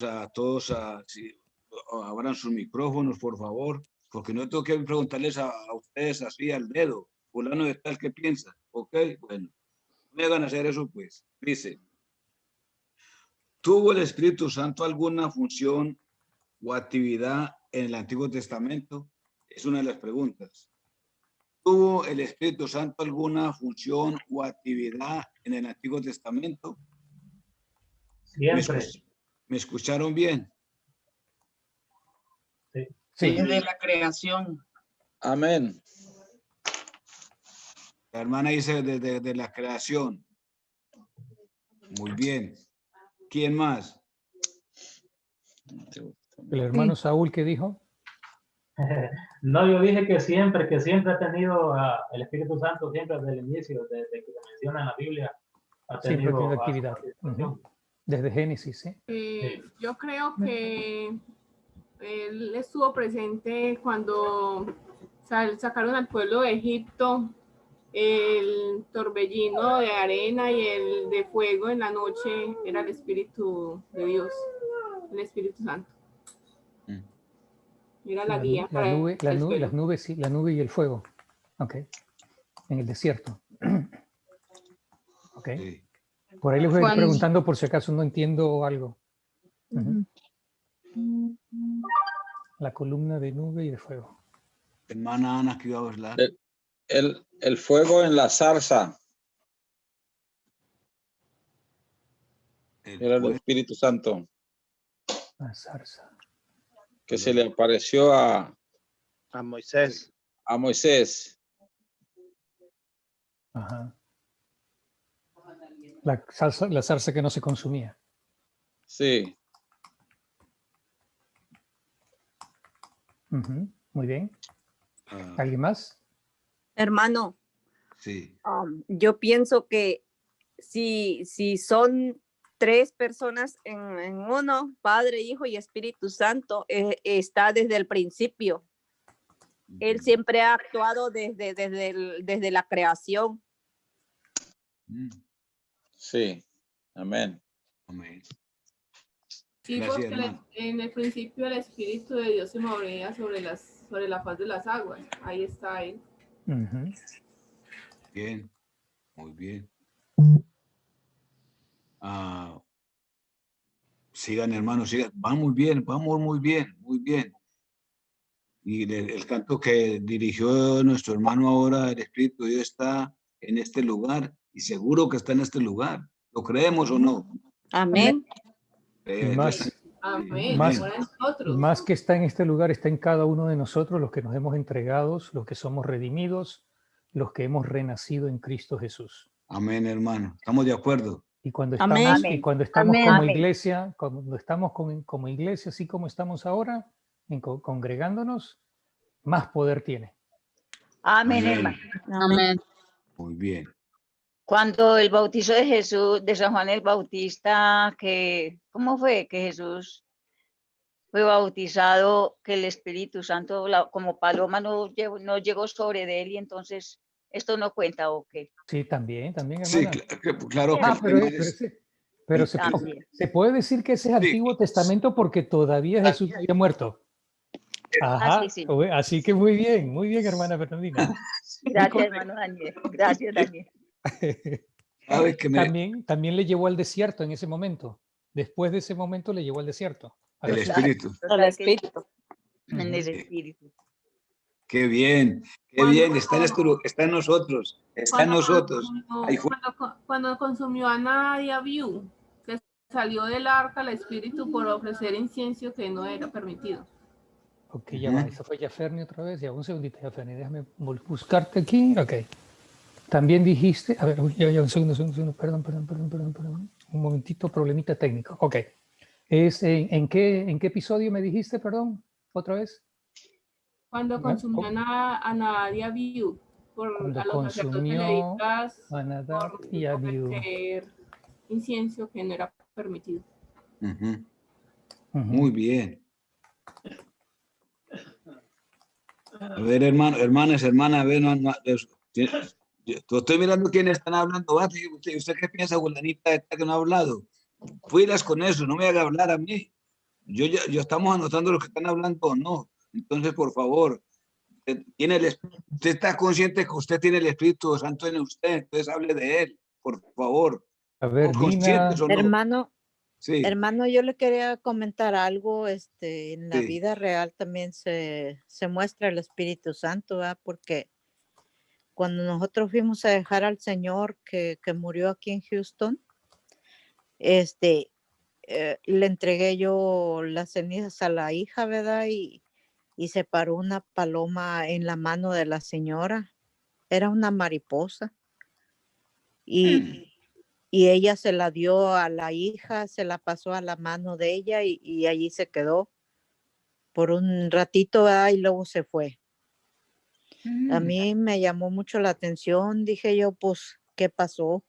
a todos si abran sus micrófonos, por favor, porque no tengo que preguntarles a ustedes así al dedo, fulano de tal, ¿qué piensa? Ok, bueno, no me hagan hacer eso, pues. Dice, ¿tuvo el Espíritu Santo alguna función o actividad en el Antiguo Testamento? Es una de las preguntas. ¿Tuvo el Espíritu Santo alguna función o actividad en el Antiguo Testamento? Siempre. ¿Me escucharon bien? Sí. Sí. Desde la creación. Amén. La hermana dice desde la creación. Muy bien. ¿Quién más? El hermano Saúl, ¿qué dijo? No, yo dije que siempre ha tenido el Espíritu Santo, siempre desde el inicio, desde que se menciona en la Biblia, ha Siempre tenido tiene actividad. participación. Desde Génesis, ¿sí? Sí. Yo creo que él estuvo presente cuando sacaron al pueblo de Egipto el torbellino de arena y el de fuego en la noche, era el Espíritu de Dios, el Espíritu Santo. Era la guía. Las nubes, sí, la nube y el fuego. Ok. En el desierto. Ok. Sí. Por ahí les voy a ir preguntando por si acaso no entiendo algo. La columna de nube y de fuego. Hermana Ana, ¿qué iba a hablar? El fuego en la zarza. Era el Espíritu Santo. La zarza. Que se le apareció a Moisés. A Moisés. Ajá. La zarza que no se consumía. Sí. Muy bien. ¿Alguien más? Hermano, sí. Yo pienso que si son 3 personas en uno, Padre, Hijo y Espíritu Santo, está desde el principio. Él siempre ha actuado desde la creación. Sí. Amén. Amén. Sí, Gracias, porque en el principio el Espíritu de Dios se movía sobre la faz de las aguas. Ahí está él. Bien, muy bien. Sigan, hermanos, sigan. Van muy bien, vamos muy bien, muy bien. Y el canto que dirigió nuestro hermano ahora, el Espíritu de Dios está en este lugar y seguro que está en este lugar. ¿Lo creemos o no? Amén. Más que está en este lugar, está en cada uno de nosotros, los que nos hemos entregado, los que somos redimidos, los que hemos renacido en Cristo Jesús. Amén, hermano. ¿Estamos de acuerdo? Y cuando estamos como iglesia, cuando estamos como iglesia, así como estamos ahora, congregándonos, más poder tiene. Amén, hermano. Amén. Muy bien. Cuando el bautizo de Jesús, de San Juan el Bautista, ¿cómo fue que Jesús fue bautizado, que el Espíritu Santo, como paloma, no llegó sobre de él, y entonces esto no cuenta, ¿o qué? Sí, también, hermana. Sí, claro. Pero se puede decir que ese es Antiguo Testamento porque todavía Jesús había muerto. Ajá, sí. Así que muy bien, hermana Fernandina. Gracias, hermano Daniel. Gracias, Daniel. También le llevó al desierto en ese momento. Después de ese momento le llevó al desierto. El Espíritu. El Espíritu. En el Espíritu. Qué bien, qué bien. Está en nosotros. Está en nosotros. Cuando consumió a Nadia Abiú, que salió del arca el Espíritu por ofrecer incienso que no era permitido. Ok, ya va. Esa fue Yaferni otra vez. Ya, un segundito, Yaferni. Déjame buscarte aquí. Ok. También dijiste, a ver, ya un segundo, perdón. Un momentito, problemita técnico. Ok. ¿En qué episodio me dijiste, perdón? ¿Otra vez? Cuando consumió a Nadia Abiú, Cuando a los consumió sacerdotes a Nadab y Abiú. Incienso que no era permitido. Muy bien. A ver, hermanas, a ver, estoy mirando quiénes están hablando. ¿Usted qué piensa, Gulanita, que no ha hablado? Fuiras con eso, no me haga hablar a mí. yo estamos anotando lo que están hablando o no. Entonces, por favor, usted está consciente que usted tiene el Espíritu Santo en usted, entonces hable de él, por favor. A ver, ¿Conscientes o no? Hermano, Sí, hermano, yo le quería comentar algo, en la Sí. vida real también se muestra el Espíritu Santo, ¿verdad? Porque cuando nosotros fuimos a dejar al Señor que murió aquí en Houston, le entregué yo las cenizas a la hija, ¿verdad? Y se paró una paloma en la mano de la señora. Era una mariposa. Y ella se la dio a la hija, se la pasó a la mano de ella y allí se quedó por un ratito, ¿verdad? Y luego se fue. A mí me llamó mucho la atención, dije yo, pues, ¿qué pasó?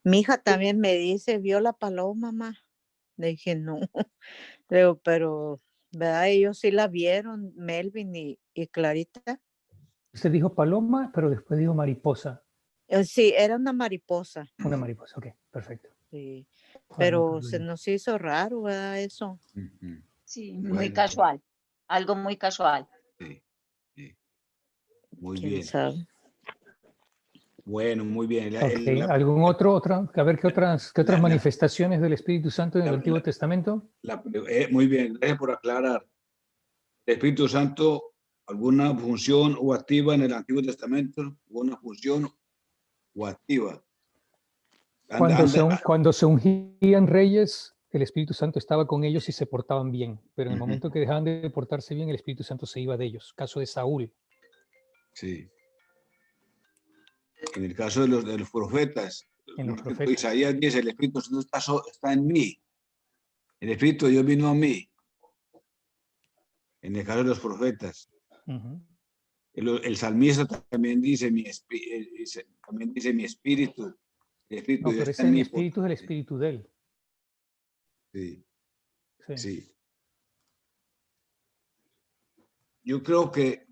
Mi hija también me dice, ¿vio la paloma, mamá? Le dije, no. Le digo, pero, ¿verdad? Ellos sí la vieron, Melvin y Clarita. Usted dijo paloma, pero después dijo mariposa. Sí, era una mariposa. Una mariposa, ok, perfecto. Sí. Bueno, Pero se nos hizo raro, ¿verdad? Eso. Sí, Bueno. muy casual. Algo muy casual. Sí, sí. Muy ¿Quién bien. sabe? Bueno, muy bien. Ok, ¿algún otro? A ver, ¿qué otras manifestaciones del Espíritu Santo en el Antiguo Testamento? Muy bien, gracias por aclarar. ¿El Espíritu Santo, alguna función o activa en el Antiguo Testamento? ¿Una función o activa? Cuando se ungían reyes, el Espíritu Santo estaba con ellos y se portaban bien, pero en el momento que dejaban de portarse bien, el Espíritu Santo se iba de ellos. Caso de Saúl. Sí. En el caso de los profetas, En los profetas. Isaías dice, el Espíritu Santo está en mí. El Espíritu de Dios vino a mí. En el caso de los profetas. El salmista también dice mi espíritu. El Espíritu No, de Dios pero está ese en mí. Espíritu es el Espíritu de él. Sí. Sí. Sí. Yo creo que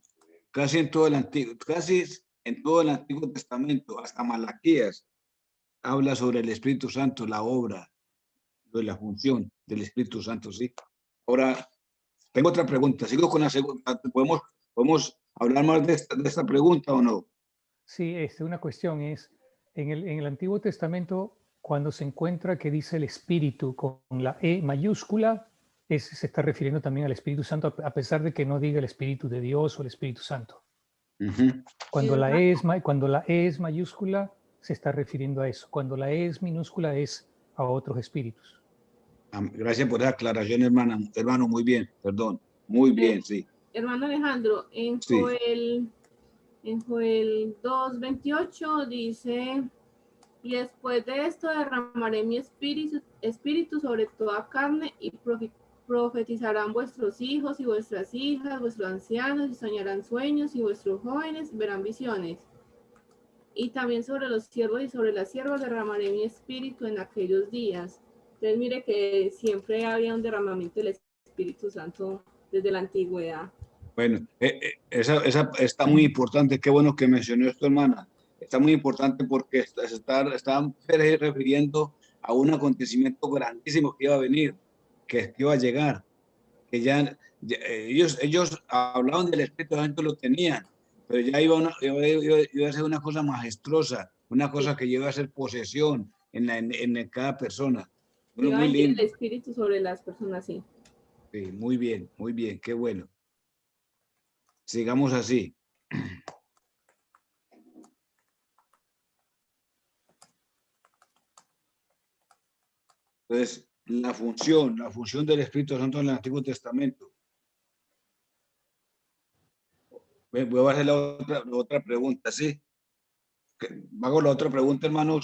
casi en todo el Antiguo Testamento, hasta Malaquías, habla sobre el Espíritu Santo, la obra, de la función del Espíritu Santo, sí. Ahora, tengo otra pregunta. Sigo con la segunda. ¿Podemos hablar más de esta pregunta o no? Sí, una cuestión es, en el Antiguo Testamento, cuando se encuentra que dice el Espíritu con la E mayúscula, se está refiriendo también al Espíritu Santo, a pesar de que no diga el Espíritu de Dios o el Espíritu Santo. Cuando la E es mayúscula, se está refiriendo a eso. Cuando la E es minúscula, es a otros espíritus. Gracias por esa aclaración, hermano, muy bien, perdón. Muy bien, sí. Hermano Alejandro, en Joel 2:28 dice, y después de esto derramaré mi espíritu sobre toda carne y profetizarán vuestros hijos y vuestras hijas, vuestros ancianos y soñarán sueños y vuestros jóvenes verán visiones. Y también sobre los siervos y sobre las siervas derramaré mi espíritu en aquellos días. Entonces mire que siempre había un derramamiento del Espíritu Santo desde la antigüedad. Bueno, esa está muy importante. Qué bueno que mencionó esto, hermana. Está muy importante porque están refiriendo a un acontecimiento grandísimo que iba a venir, que iba a llegar, que ellos hablaban del Espíritu Santo, lo tenían, pero ya iba a ser una cosa majestuosa, una cosa que iba a ser posesión en cada persona. Bueno, muy lindo. El Espíritu sobre las personas, sí. Sí, muy bien, qué bueno. Sigamos así. Entonces, la función del Espíritu Santo en el Antiguo Testamento. Voy a hacer la otra pregunta, ¿sí? Hago la otra pregunta, hermano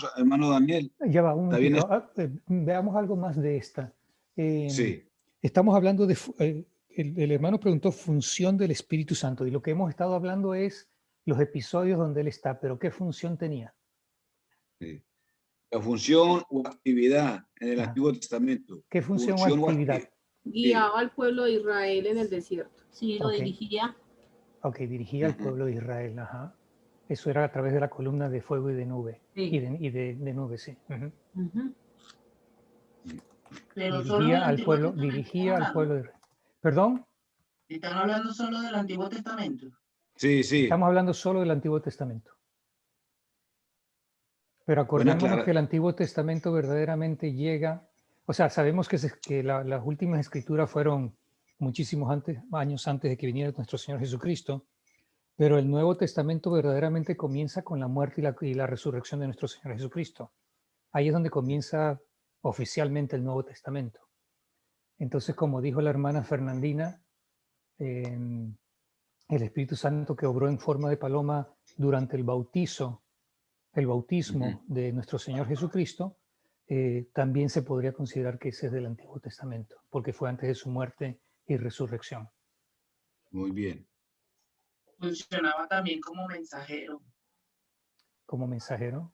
Daniel. Ya va, un momentito. Veamos algo más de esta. Sí. Estamos hablando de... el hermano preguntó función del Espíritu Santo y lo que hemos estado hablando es los episodios donde él está, pero ¿qué función tenía? Sí. La función o actividad en el Antiguo Testamento. ¿Qué función o actividad? Guiaba al pueblo de Israel en el desierto. Sí, lo dirigía. Ok, dirigía al pueblo de Israel, ajá. Eso era a través de la columna de fuego y de nube. Sí. Y de nube, sí. Pero solo del Dirigía al Antiguo pueblo, Testamento dirigía están al pueblo hablando. de Israel. ¿Perdón? Están hablando solo del Antiguo Testamento. Sí, sí. Estamos hablando solo del Antiguo Testamento. Pero Buena acordémonos que el Antiguo Testamento verdaderamente llega, o sea, sabemos que las últimas escrituras fueron muchísimos años antes de que viniera nuestro Señor Jesucristo, pero el Nuevo Testamento verdaderamente comienza con la muerte y la resurrección de nuestro Señor Jesucristo. Ahí es donde comienza oficialmente el Nuevo Testamento. Entonces, como dijo la hermana Fernandina, el Espíritu Santo que obró en forma de paloma durante el bautismo de nuestro Señor Jesucristo, también se podría considerar que ese es del Antiguo Testamento, porque fue antes de su muerte y resurrección. Muy bien. Funcionaba también como mensajero. Como mensajero.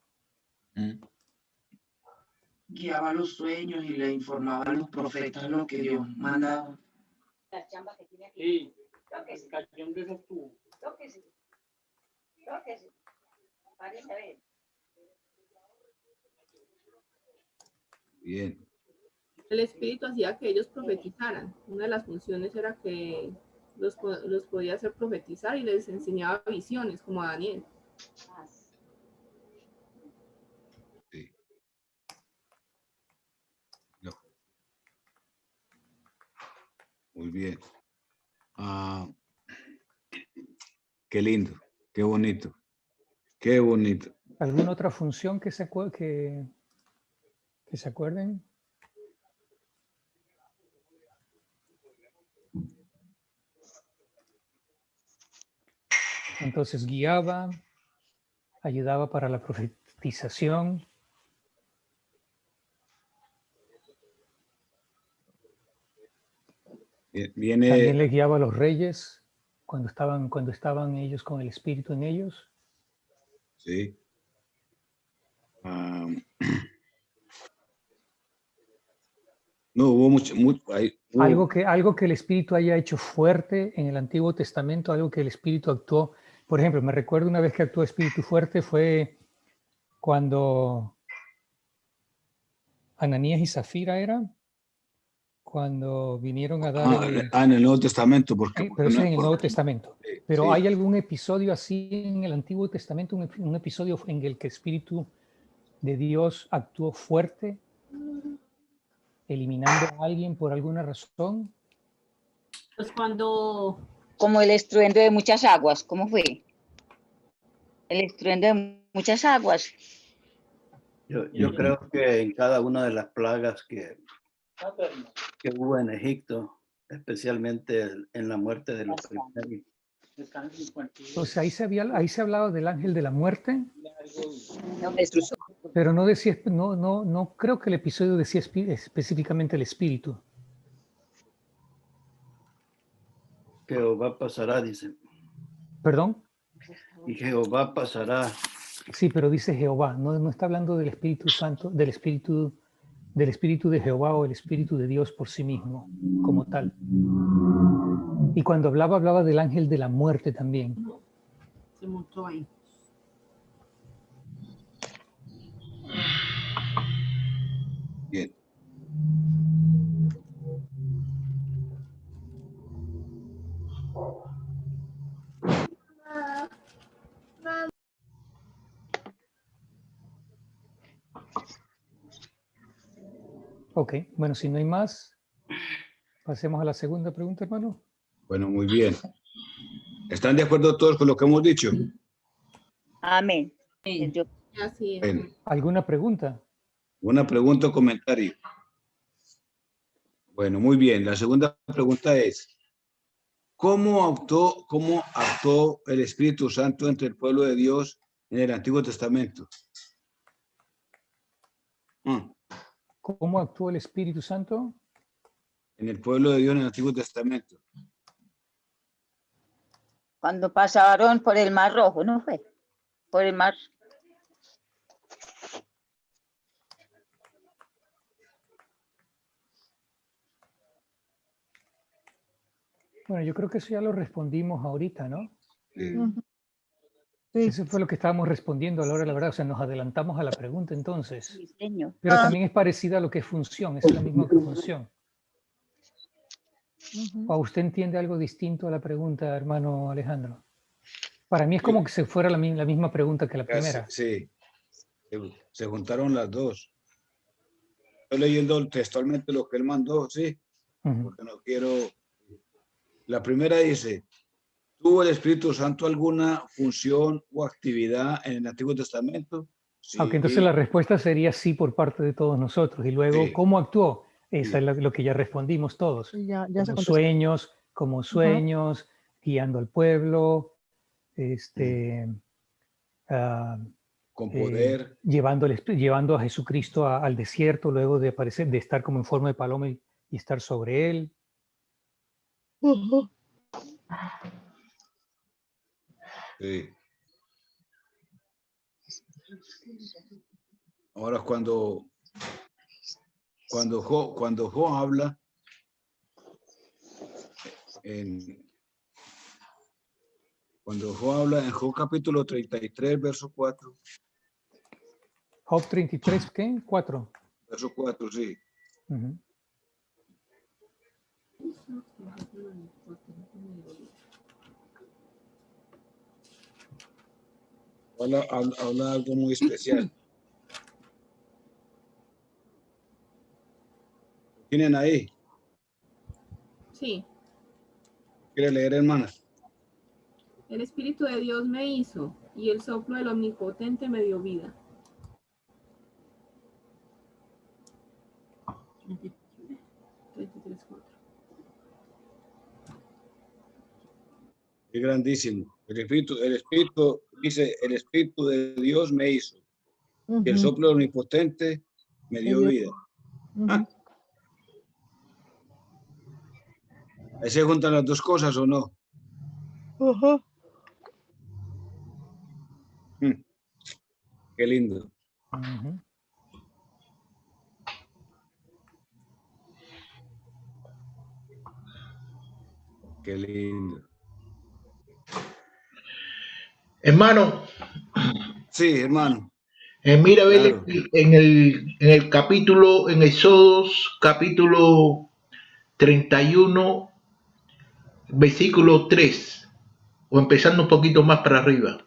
Guiaba los sueños y le informaba a los profetas lo que Dios mandaba. Sí, canción de esos tú. Bien. El Espíritu hacía que ellos profetizaran. Una de las funciones era que los podía hacer profetizar y les enseñaba visiones, como a Daniel. Sí. No. Muy bien. Qué lindo, qué bonito, qué bonito. ¿Alguna otra función que se acuerden? Entonces guiaba, ayudaba para la profetización. Viene... También les guiaba a los reyes cuando estaban ellos con el Espíritu en ellos. Sí. No, hubo mucho Algo que el Espíritu haya hecho fuerte en el Antiguo Testamento, algo que el Espíritu actuó. Por ejemplo, me recuerdo una vez que actuó Espíritu fuerte fue cuando Ananías y Zafira cuando vinieron a dar en el Nuevo Testamento, porque pero eso no, es en el Nuevo Testamento. Sí, Pero sí. ¿hay algún episodio así en el Antiguo Testamento, un episodio en el que el Espíritu de Dios actuó fuerte, eliminando a alguien por alguna razón? Pues cuando... Como el estruendo de muchas aguas, ¿cómo fue? El estruendo de muchas aguas. Yo creo que en cada una de las plagas que hubo en Egipto, especialmente en la muerte de los primogénitos. Entonces ahí se hablaba del ángel de la muerte, Jesús. pero no decía, no creo que el episodio decía específicamente el espíritu. Jehová pasará, dice. ¿Perdón? Y Jehová pasará. Sí, pero dice Jehová, no está hablando del Espíritu Santo, del Espíritu de Jehová o el Espíritu de Dios por sí mismo, como tal. Y cuando hablaba del ángel de la muerte también. Se montó ahí. Bien. Ok, bueno, si no hay más, pasemos a la segunda pregunta, hermano. Bueno, muy bien. ¿Están de acuerdo todos con lo que hemos dicho? Amén. Sí. Así es. Bueno, ¿Alguna pregunta? una pregunta o comentario. Bueno, muy bien. La segunda pregunta es, ¿cómo actuó el Espíritu Santo entre el pueblo de Dios en el Antiguo Testamento? ¿Cómo actuó el Espíritu Santo? En el pueblo de Dios en el Antiguo Testamento. Cuando pasaron por el Mar Rojo, ¿no fue? Por el mar. Bueno, yo creo que eso ya lo respondimos ahorita, ¿no? Sí. Eso fue lo que estábamos respondiendo a la hora de la verdad. O sea, nos adelantamos a la pregunta entonces. Diseño. Pero también es parecida a lo que es función. Es la misma que función. ¿O usted entiende algo distinto a la pregunta, hermano Alejandro? Para mí es como que se fuera la misma pregunta que la primera. Sí, se juntaron las dos. Estoy leyendo textualmente lo que él mandó, sí, porque no quiero... La primera dice, ¿tuvo el Espíritu Santo alguna función o actividad en el Antiguo Testamento? Sí. Aunque entonces la respuesta sería sí por parte de todos nosotros. Y luego, ¿cómo actuó? Esa es lo que ya respondimos todos. Como sueños, guiando al pueblo, con poder. Llevando a Jesucristo al desierto, luego de aparecer, de estar como en forma de paloma y estar sobre él. Sí. Ahora cuando Jo habla en Job capítulo 33, verso 4. Job 33, ¿qué? 4. Verso 4, sí. Habla algo muy especial. ¿Tienen ahí? Sí. ¿Quiere leer, hermana? El Espíritu de Dios me hizo y el soplo del Omnipotente me dio vida. Es grandísimo. El Espíritu dice, el Espíritu de Dios me hizo. Y el soplo omnipotente me dio vida. ¿Ahí se juntan las dos cosas o no? Qué lindo. Qué lindo. Hermano. Sí, hermano. Mira, Claro. en el capítulo, en Éxodos, capítulo 31, versículo 3, o empezando un poquito más para arriba.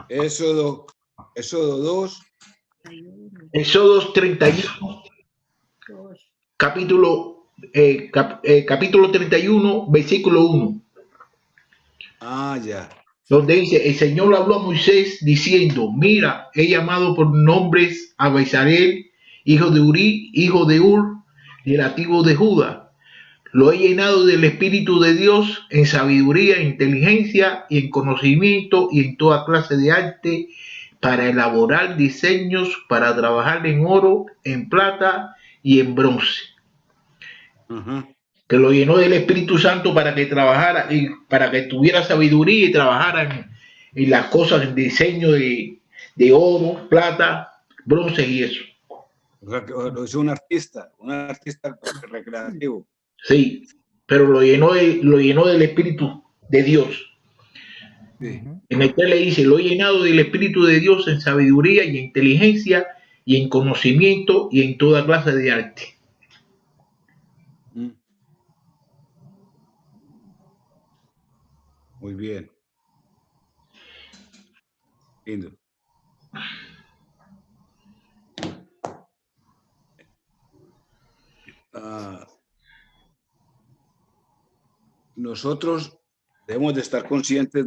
Éxodo 2. Éxodos 31, capítulo 31, versículo 1. Ya. Donde dice, el Señor habló a Moisés diciendo, mira, he llamado por nombres a Bezalel, hijo de Uri, hijo de Ur, relativo de Judá. Lo he llenado del Espíritu de Dios en sabiduría, inteligencia y en conocimiento y en toda clase de arte para elaborar diseños, para trabajar en oro, en plata y en bronce. Que lo llenó del Espíritu Santo para que trabajara y para que tuviera sabiduría y trabajara en las cosas, en diseño de oro, plata, bronce y eso. O sea, que lo hizo un artista recreativo. Sí, pero lo llenó del Espíritu de Dios. Sí. En el que le dice, lo he llenado del Espíritu de Dios en sabiduría y en inteligencia y en conocimiento y en toda clase de arte. Muy bien. Lindo. Nosotros debemos de estar conscientes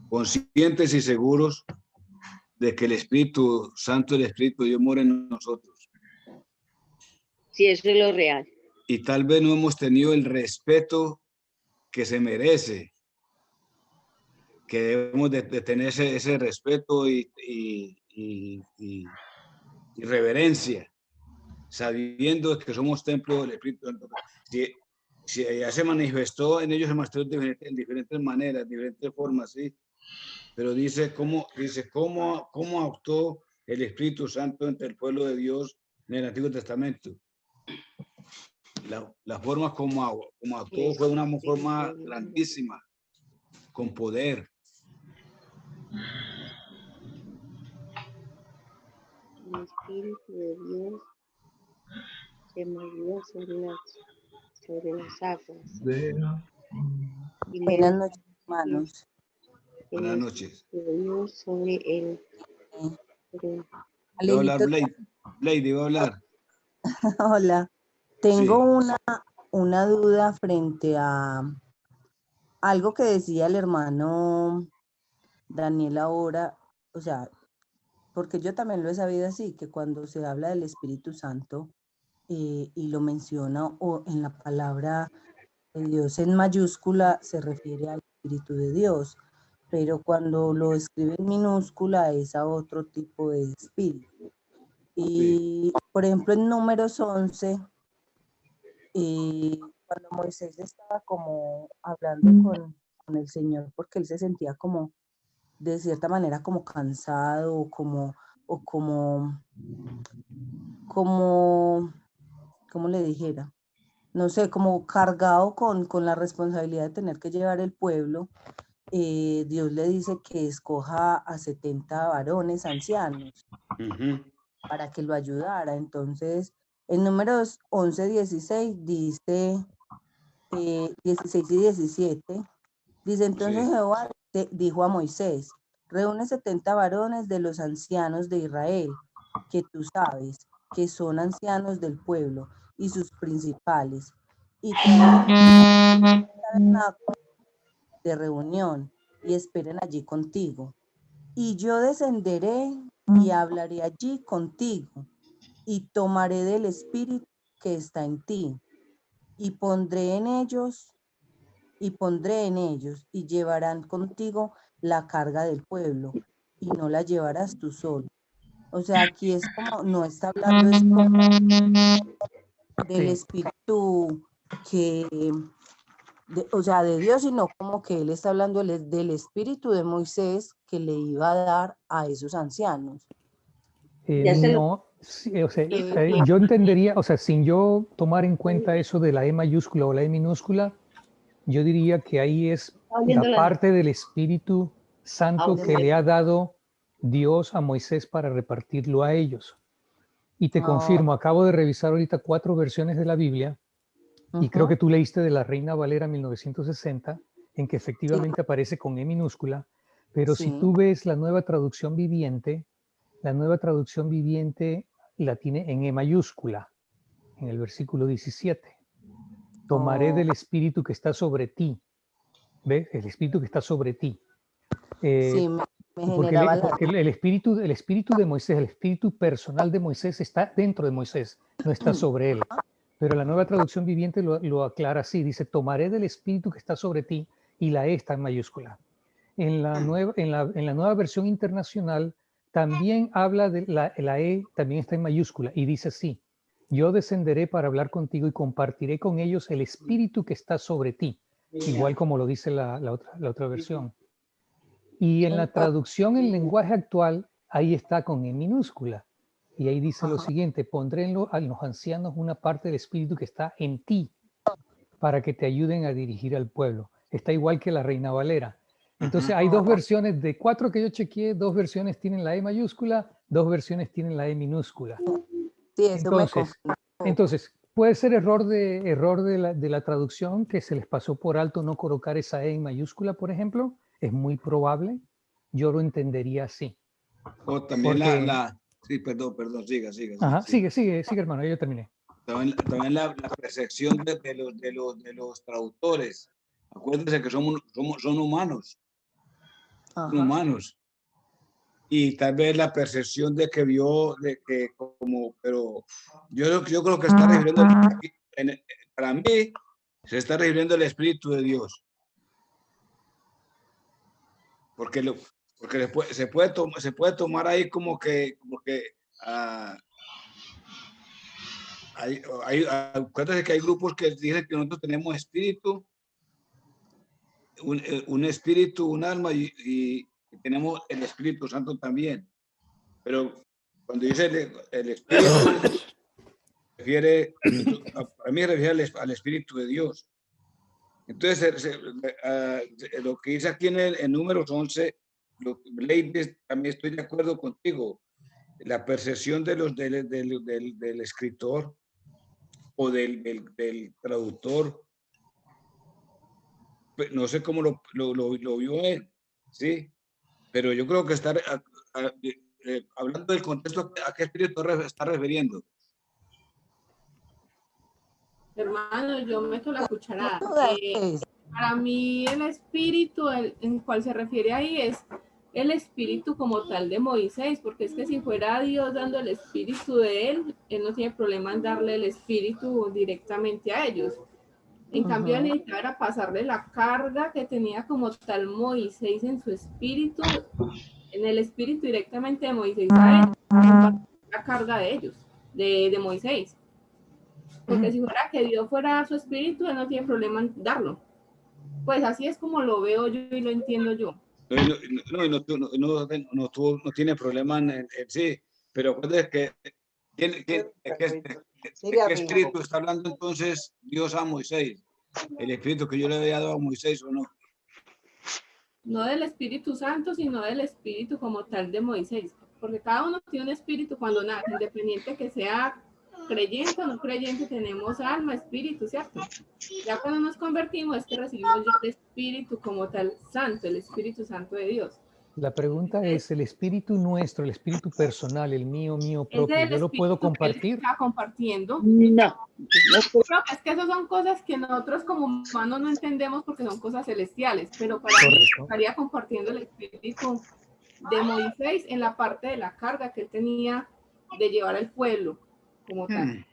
conscientes y seguros de que el Espíritu Santo, el Espíritu de Dios mora en nosotros. Sí, eso es lo real. Y tal vez no hemos tenido el respeto que se merece, que debemos de tener ese respeto y reverencia, sabiendo que somos templo del Espíritu Santo. Si ya se manifestó en ellos, se manifestó en diferentes maneras, diferentes formas, ¿sí? Pero dice cómo actuó el Espíritu Santo entre el pueblo de Dios en el Antiguo Testamento. la forma como actuó fue una forma grandísima, con poder. El Espíritu de Dios se movió sobre las aguas. Buenas noches, hermanos. Buenas noches. Dios sobre el... Debo hablar, Blade, debo hablar. Hola. Tengo una duda frente a algo que decía el hermano Daniel ahora, o sea, porque yo también lo he sabido así, que cuando se habla del Espíritu Santo y lo menciona o en la palabra de Dios en mayúscula, se refiere al Espíritu de Dios, pero cuando lo escribe en minúscula es a otro tipo de espíritu. Y, por ejemplo, en Números 11, cuando Moisés estaba como hablando con el Señor, porque él se sentía como, de cierta manera, como cansado o como le dijera, no sé, como cargado con la responsabilidad de tener que llevar el pueblo, Dios le dice que escoja a 70 varones ancianos para que lo ayudara. Entonces, en Números 11, 16 dice, 16 y 17, dice, entonces Jehová dijo a Moisés, reúne 70 varones de los ancianos de Israel, que tú sabes que son ancianos del pueblo, y sus principales, y traigan de reunión, y esperen allí contigo. Y yo descenderé y hablaré allí contigo, y tomaré del espíritu que está en ti, y pondré en ellos, y llevarán contigo la carga del pueblo, y no la llevarás tú solo. O sea, aquí es como, no está hablando es como del espíritu o sea, de Dios, sino como que él está hablando del espíritu de Moisés que le iba a dar a esos ancianos. No, sí, o sea, yo entendería, o sea, sin yo tomar en cuenta eso de la E mayúscula o la E minúscula, yo diría que ahí es la parte del Espíritu Santo que le ha dado Dios a Moisés para repartirlo a ellos. Y te confirmo, acabo de revisar ahorita 4 versiones de la Biblia, y creo que tú leíste de la Reina Valera 1960, en que efectivamente aparece con E minúscula, pero si tú ves la Nueva Traducción Viviente, la tiene en E mayúscula, en el versículo 17. Tomaré del Espíritu que está sobre ti. ¿Ves? El Espíritu que está sobre ti. Porque el espíritu de Moisés, el espíritu personal de Moisés está dentro de Moisés, no está sobre él. Pero la Nueva Traducción Viviente lo aclara así, dice, tomaré del espíritu que está sobre ti, y la E está en mayúscula. En la nueva versión internacional también habla de la E, también está en mayúscula, y dice así, yo descenderé para hablar contigo y compartiré con ellos el espíritu que está sobre ti, igual como lo dice la otra versión. Y en la traducción en lenguaje actual, ahí está con E minúscula. Y ahí dice lo siguiente, pondré a los ancianos una parte del espíritu que está en ti para que te ayuden a dirigir al pueblo. Está igual que la Reina Valera. Entonces hay 2 versiones, de 4 que yo chequeé, 2 versiones tienen la E mayúscula, 2 versiones tienen la E minúscula. Sí, eso entonces, puede ser error de la traducción, que se les pasó por alto no colocar esa E en mayúscula, por ejemplo. Es muy probable. Yo lo entendería así. O también sí, perdón, siga. Ajá, sigue, hermano, yo terminé. También la percepción de los traductores. Acuérdense que son humanos. Son humanos. Y tal vez la percepción de que vio, pero yo creo que está refiriendo, para mí, se está refiriendo al Espíritu de Dios. Porque se puede tomar ahí como que acuérdense que hay grupos que dicen que nosotros tenemos espíritu, un espíritu, un alma y tenemos el Espíritu Santo también. Pero cuando dice el Espíritu, refiere, a mí se refiere al Espíritu de Dios. Entonces, lo que dice aquí en Números 11, Lady, también estoy de acuerdo contigo. La percepción del escritor o del traductor, no sé cómo lo vio él, ¿sí? Pero yo creo que hablando del contexto, ¿a qué espíritu está refiriendo? Hermano, yo meto la cucharada. Para mí el espíritu en cual se refiere ahí es el espíritu como tal de Moisés, porque es que si fuera Dios dando el espíritu de él no tiene problema en darle el espíritu directamente a ellos. En cambio, necesitaba era pasarle la carga que tenía como tal Moisés en su espíritu, en el espíritu directamente de Moisés a él, la carga de ellos, de Moisés. Porque si fuera que Dios fuera su espíritu, él no tiene problema en darlo. Pues así es como lo veo yo y lo entiendo yo. No tiene problema en sí, pero acuérdate que ¿qué espíritu está hablando entonces Dios a Moisés? ¿El espíritu que yo le había dado a Moisés o no? No del Espíritu Santo, sino del espíritu como tal de Moisés. Porque cada uno tiene un espíritu cuando nace, independiente que sea creyente o no creyente, tenemos alma, espíritu, ¿cierto? Ya cuando nos convertimos es que recibimos ya el espíritu como tal santo, el Espíritu Santo de Dios. La pregunta es, el espíritu nuestro, el espíritu personal, el mío propio, ¿yo lo puedo compartir? Está compartiendo. No. Creo que es que esas son cosas que nosotros como humanos no entendemos porque son cosas celestiales, pero para mí estaría compartiendo el espíritu de Moisés en la parte de la carga que él tenía de llevar al pueblo como tal.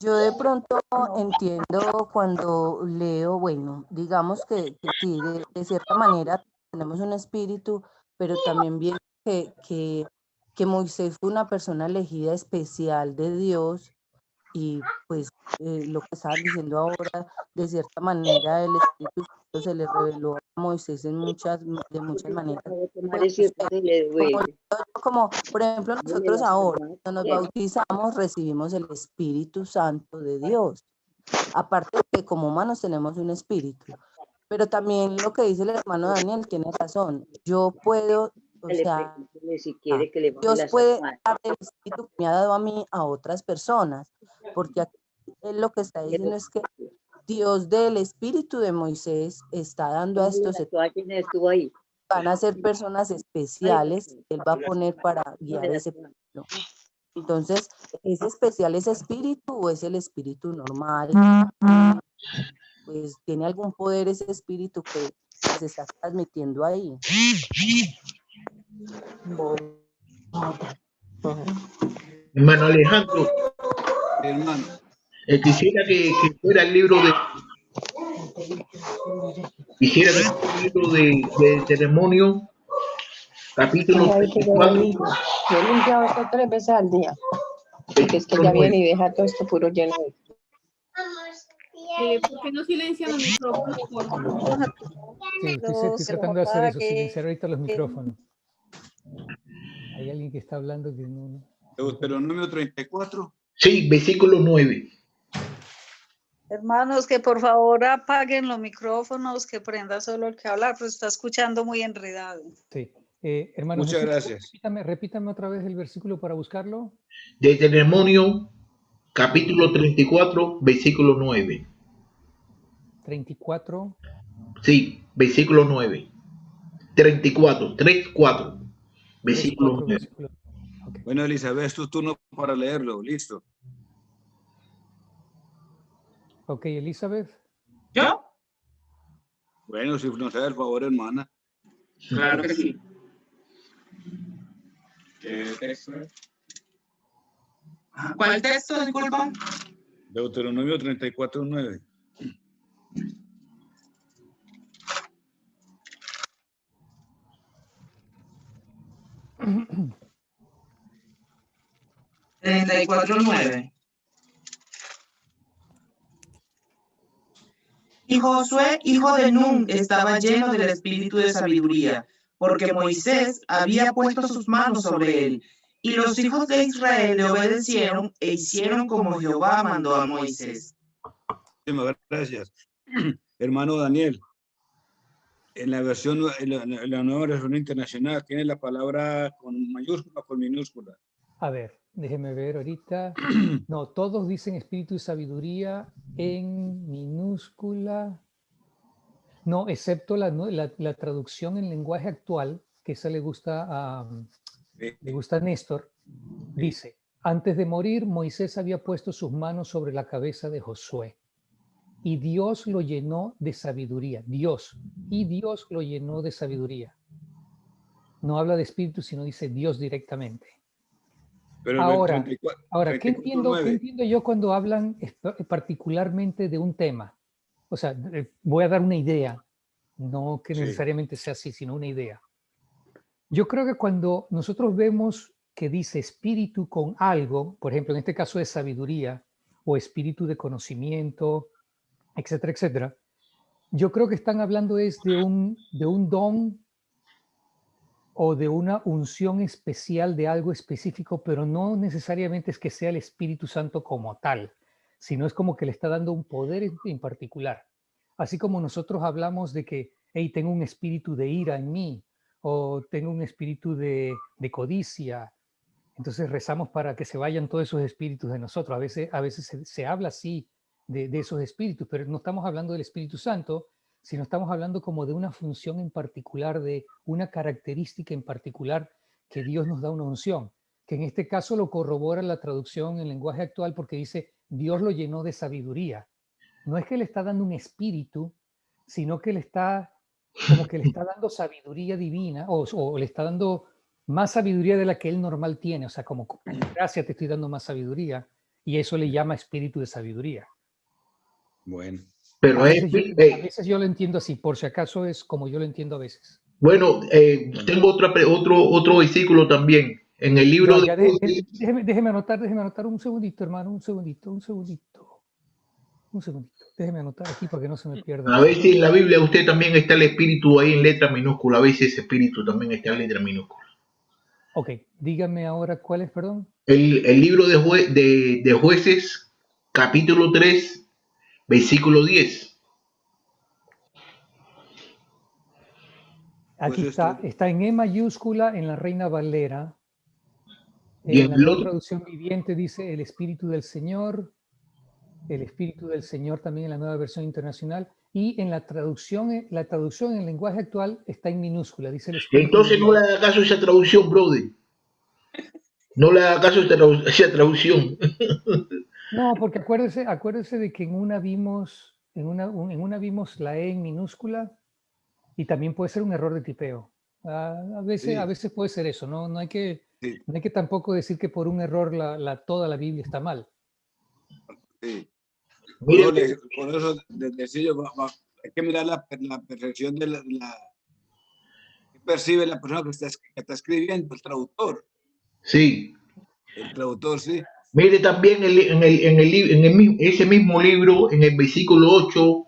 Yo de pronto entiendo cuando leo, bueno, digamos que sí, de cierta manera tenemos un espíritu, pero también bien que Moisés fue una persona elegida especial de Dios y pues lo que estaban diciendo ahora, de cierta manera el Espíritu Santo se le reveló a Moisés de muchas maneras. Como, por ejemplo, nosotros ahora, cuando nos bautizamos, recibimos el Espíritu Santo de Dios. Aparte de que como humanos tenemos un espíritu. Pero también lo que dice el hermano Daniel tiene razón. Yo puedo, o sea, Dios puede dar el espíritu que me ha dado a mí a otras personas. Porque aquí lo que está diciendo es que Dios del espíritu de Moisés está dando a estos van a ser personas especiales que él va a poner para guiar ese pueblo. Entonces, ¿es especial ese espíritu o es el espíritu normal? Pues tiene algún poder ese espíritu que se está transmitiendo ahí. Hermano Alejandro, hermano, quisiera que fuera el libro de Deuteronomio, capítulo 34. Yo he limpiado esto 3 veces al día. Porque es que ya viene y deja todo esto puro lleno de... ¿Por qué no silencian los micrófonos? Sí, estoy tratando de hacer eso, silenciar ahorita los micrófonos. Hay alguien que está hablando que no... Deuteronomio 34. Sí, versículo 9. Hermanos, que por favor apaguen los micrófonos, que prenda solo el que habla, pues está escuchando muy enredado. Sí. Hermanos, muchas gracias. Repítame otra vez el versículo para buscarlo. Deuteronomio, capítulo 34, versículo 9. 34. Sí, versículo 9. 34, 34, versículo 9. Okay. Bueno, Elizabeth, es tu turno para leerlo, listo. Ok, Elizabeth. ¿Yo? Bueno, si nos hace el favor, hermana. Claro que sí. ¿Qué texto? ¿Cuál texto, disculpa? Deuteronomio 34, 9. Y Josué, hijo de Nun, estaba lleno del espíritu de sabiduría, porque Moisés había puesto sus manos sobre él, Y los hijos de Israel le obedecieron e hicieron como Jehová mandó a Moisés. Muchísimas gracias. Hermano Daniel, en la versión, en la nueva versión internacional, ¿tiene la palabra con mayúscula o con minúscula? A ver, déjeme ver ahorita. No, todos dicen espíritu y sabiduría en minúscula. No, excepto la traducción en lenguaje actual, que esa le gusta a Néstor. Dice, antes de morir, Moisés había puesto sus manos sobre la cabeza de Josué y Dios lo llenó de sabiduría. Dios lo llenó de sabiduría. No habla de espíritu, sino dice Dios directamente. Pero ahora, 34, ¿qué entiendo yo cuando hablan particularmente de un tema? O sea, voy a dar una idea, no que necesariamente sea así, sino una idea. Yo creo que cuando nosotros vemos que dice espíritu con algo, por ejemplo, en este caso de sabiduría o espíritu de conocimiento, etcétera, etcétera, yo creo que están hablando es de un don o de una unción especial de algo específico, pero no necesariamente es que sea el Espíritu Santo como tal, sino es como que le está dando un poder en particular. Así como nosotros hablamos de que, hey, tengo un espíritu de ira en mí, o tengo un espíritu de codicia, entonces rezamos para que se vayan todos esos espíritus de nosotros. A veces se habla así de esos espíritus, pero no estamos hablando del Espíritu Santo, sino estamos hablando como de una función en particular, de una característica en particular que Dios nos da una unción, que en este caso lo corrobora la traducción en lenguaje actual porque dice, Dios lo llenó de sabiduría. No es que le está dando un espíritu, sino que le está dando sabiduría divina o le está dando más sabiduría de la que él normal tiene, o sea, como gracias te estoy dando más sabiduría, y eso le llama espíritu de sabiduría. Bueno. Pero a veces yo lo entiendo así, por si acaso es como yo lo entiendo a veces. Bueno, tengo otro versículo también. En el libro déjeme anotar un segundito, hermano, un segundito. Déjeme anotar aquí para que no se me pierda. A ver si en la Biblia usted también está el espíritu ahí en letra minúscula. A veces ese espíritu también está en letra minúscula. Ok, dígame ahora cuál es, perdón. El libro de Jueces, capítulo 3, versículo 10. Aquí está en E mayúscula en la Reina Valera. Y En la nueva traducción viviente dice el Espíritu del Señor. El Espíritu del Señor también en la nueva versión internacional. Y en la traducción en lenguaje actual está en minúscula. Dice el Espíritu. Entonces no le haga caso a esa traducción, brother. No le haga caso a esa traducción. No, porque acuérdese de que en una vimos la E en minúscula y también puede ser un error de tipeo. A veces puede ser eso, no hay que tampoco decir que por un error toda la Biblia está mal. Sí. Por eso hay que mirar la perfección de la que percibe la persona que está escribiendo, el traductor. Sí. El traductor, sí. Mire también ese mismo libro, en el versículo 8,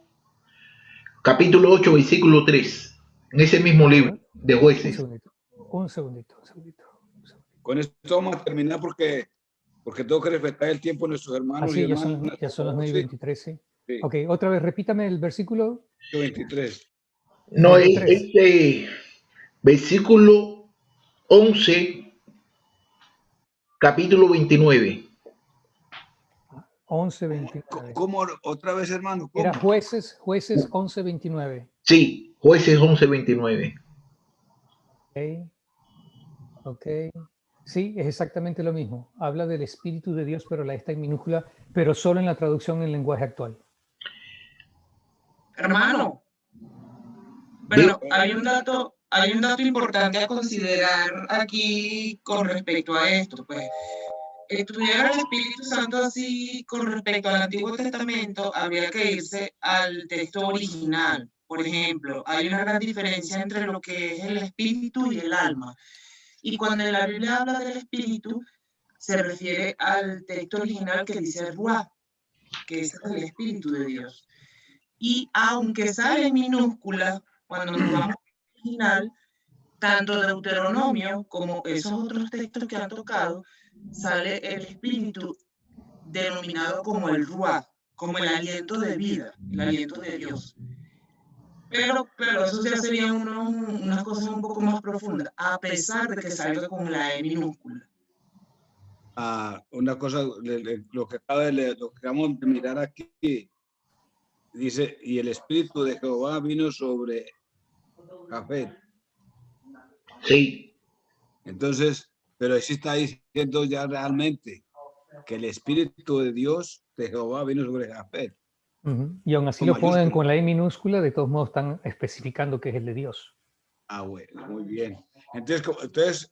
capítulo 8, versículo 3. En ese mismo libro de Jueces. Un segundito. Con esto vamos a terminar porque tengo que respetar el tiempo de nuestros hermanos y hermanas. Ya son las 9:23, ¿sí? Ok, otra vez, repítame el versículo. 23. No, este versículo 11, capítulo 29. 11:29. ¿Cómo? Otra vez, hermano. ¿Cómo? Era Jueces 11:29. Sí, Jueces 11:29. Ok. Sí, es exactamente lo mismo. Habla del Espíritu de Dios, pero la está en minúscula, pero solo en la traducción en lenguaje actual. Hermano, bueno, hay un dato importante a considerar aquí con respecto a esto. Pues, estudiar al Espíritu Santo así con respecto al Antiguo Testamento, habría que irse al texto original. Por ejemplo, hay una gran diferencia entre lo que es el espíritu y el alma. Y cuando la Biblia habla del espíritu, se refiere al texto original que dice Ruach, que es el espíritu de Dios. Y aunque sale en minúscula, cuando nos vamos al original, tanto Deuteronomio como esos otros textos que han tocado, sale el espíritu denominado como el Ruach, como el aliento de vida, el aliento de Dios. Pero eso ya sería unas cosas un poco más profundas, a pesar de que salga con la E minúscula. Una cosa, lo que acabamos de mirar aquí, dice, y el espíritu de Jehová vino sobre Jafet. Sí. Entonces, pero ahí sí está diciendo ya realmente que el espíritu de Dios, de Jehová, vino sobre Jafet. Y aún así Con lo ponen mayúscula. con la E minúscula, de todos modos están especificando que es el de Dios. Bueno, muy bien. Entonces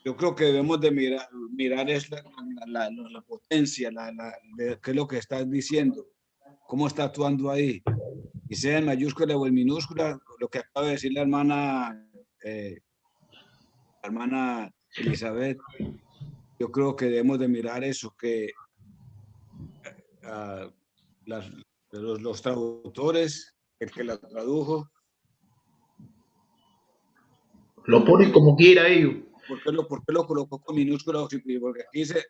yo creo que debemos de mirar es la potencia, de qué es lo que estás diciendo, cómo está actuando ahí, y sea en mayúscula o en minúscula, lo que acaba de decir la hermana Elizabeth. Yo creo que debemos de mirar eso, que los traductores, el que la tradujo, Lo ponen como quiera ellos. ¿por qué lo colocó con minúscula? Porque aquí dice,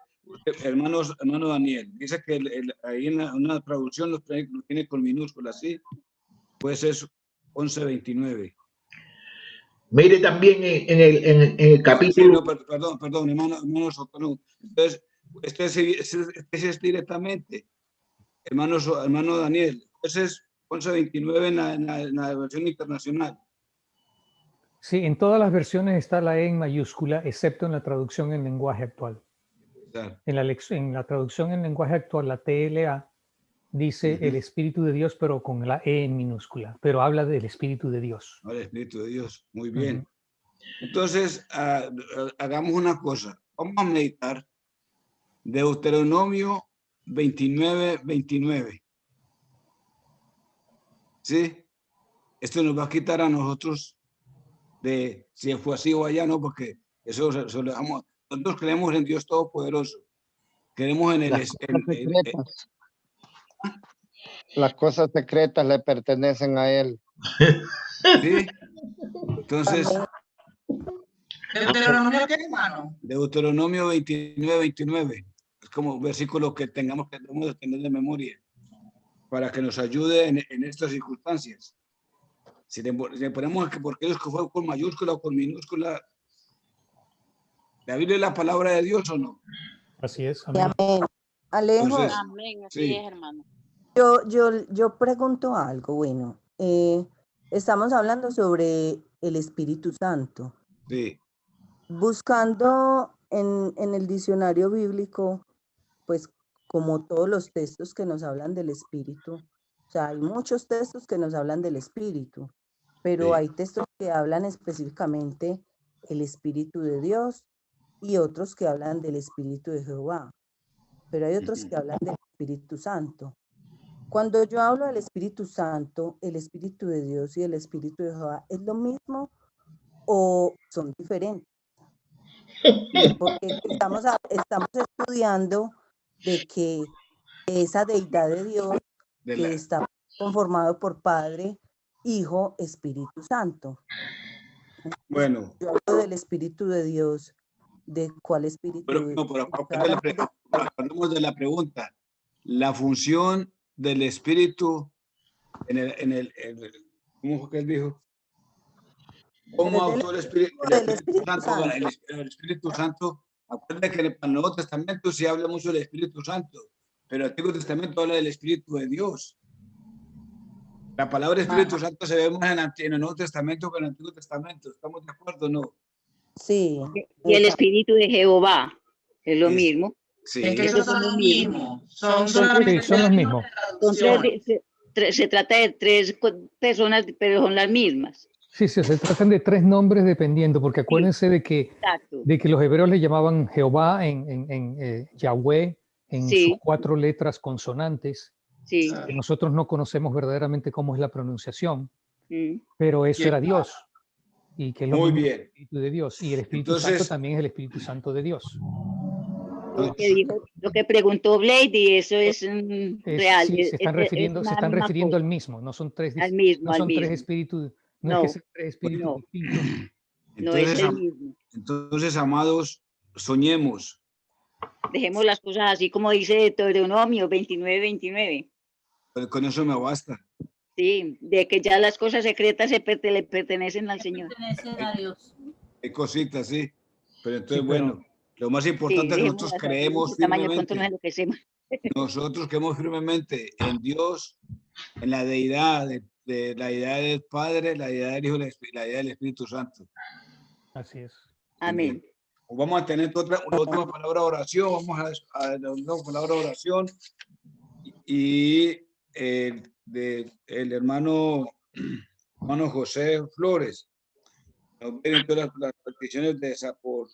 hermano Daniel, dice que ahí en una traducción lo tiene con minúscula, ¿sí? Pues es 11:29. Mire también en el capítulo. Sí, no, perdón, hermano Socorro. Entonces, este es directamente, hermano Daniel, ese es 11:29 en la versión internacional. Sí, en todas las versiones está la E en mayúscula, excepto en la traducción en lenguaje actual. Claro. En la traducción en lenguaje actual, la TLA dice el Espíritu de Dios, pero con la E en minúscula, pero habla del Espíritu de Dios. El Espíritu de Dios, muy bien. Entonces, hagamos una cosa. Vamos a meditar Deuteronomio 29:29. ¿Sí? Esto nos va a quitar a nosotros de si fue así o allá, no, porque eso le damos. Nosotros creemos en Dios Todopoderoso. Creemos en las cosas secretas le pertenecen a Él. ¿Sí? Entonces, ¿Deuteronomio qué, hermano? Deuteronomio 29:29. Es como un versículo que debemos de tener de memoria para que nos ayude en estas circunstancias. Si le ponemos que porque ellos que fue con mayúscula o con minúscula, ¿la Biblia es la palabra de Dios o no? Así es. Amén. Alejo. Entonces, amén, así es, hermano. Yo pregunto algo, bueno, estamos hablando sobre el Espíritu Santo. Sí. Buscando en el diccionario bíblico, pues como todos los textos que nos hablan del Espíritu, o sea, hay muchos textos que nos hablan del Espíritu, pero hay textos que hablan específicamente el Espíritu de Dios y otros que hablan del Espíritu de Jehová, pero hay otros que hablan del Espíritu Santo. Cuando yo hablo del Espíritu Santo, el Espíritu de Dios y el Espíritu de Jehová, ¿es lo mismo o son diferentes? Porque estamos estudiando de que esa deidad de Dios que está conformado por Padre, Hijo, Espíritu Santo. Bueno. Yo hablo del Espíritu de Dios. ¿De cuál espíritu? Pero hablamos de la pregunta. La función del Espíritu ¿cómo fue que él dijo? ¿Cómo actuó el Espíritu Santo? El Espíritu Santo, acuérdense que en el Nuevo Testamento se habla mucho del Espíritu Santo, pero el Antiguo Testamento habla del Espíritu de Dios. La palabra Espíritu Santo se ve más en el Nuevo Testamento que en el Antiguo Testamento. ¿Estamos de acuerdo o no? Sí. Y el Espíritu de Jehová es lo mismo. Sí. Es que esos son los mismos. Son los mismos. Se trata de tres personas, pero son las mismas. Sí, se tratan de tres nombres dependiendo, porque acuérdense de que los hebreos le llamaban Jehová en Yahweh, en sus 4 letras consonantes. Sí. Que nosotros no conocemos verdaderamente cómo es la pronunciación, pero eso era Dios. Y que es lo mismo, el Espíritu de Dios. Y el Espíritu Santo también es el Espíritu Santo de Dios. Lo que preguntó Blade, eso es real. Sí, se están refiriendo al mismo, no son tres, al mismo, tres espíritus, no es que sean tres espíritus distintos, No es Entonces, el mismo. entonces, amados, soñemos. Dejemos las cosas así como dice Deuteronomio 29:29. Pero con eso me basta. Sí, de que ya las cosas secretas le pertenecen al Señor. Pertenecen a Dios. Hay cositas, sí. Pero entonces, Sí, pero- bueno, lo más Sí, importante es que dejemos nosotros las cosas creemos de tamaño tonto, nos firmemente. enloquecemos. Nosotros creemos firmemente en Dios, en la deidad, de la deidad del Padre, la deidad del Hijo, la deidad del Espíritu Santo. Así es. Amén. Vamos a tener otra última palabra de oración. Vamos a la última palabra de oración. Y el hermano José Flores. Nos vienen todas las peticiones de esa por,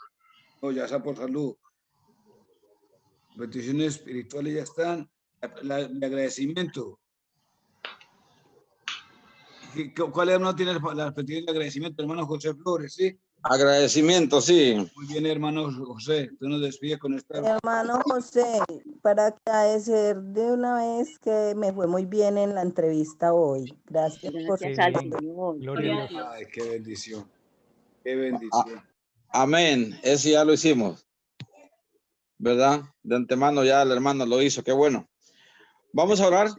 no, ya esa por salud. Peticiones espirituales ya están. El agradecimiento. ¿Cuál hermano tiene las peticiones de agradecimiento? Hermano José Flores, ¿sí? Agradecimiento, sí. Muy bien, hermano José. Tú nos despides con esta. Hermano José, para agradecer de una vez que me fue muy bien en la entrevista hoy. Gracias por Gracias Qué al bien. Señor. Gloria a Dios. Ay, qué bendición. Qué bendición. Amén. Ese ya lo hicimos. ¿Verdad? De antemano ya el hermano lo hizo. Qué bueno. Vamos a orar.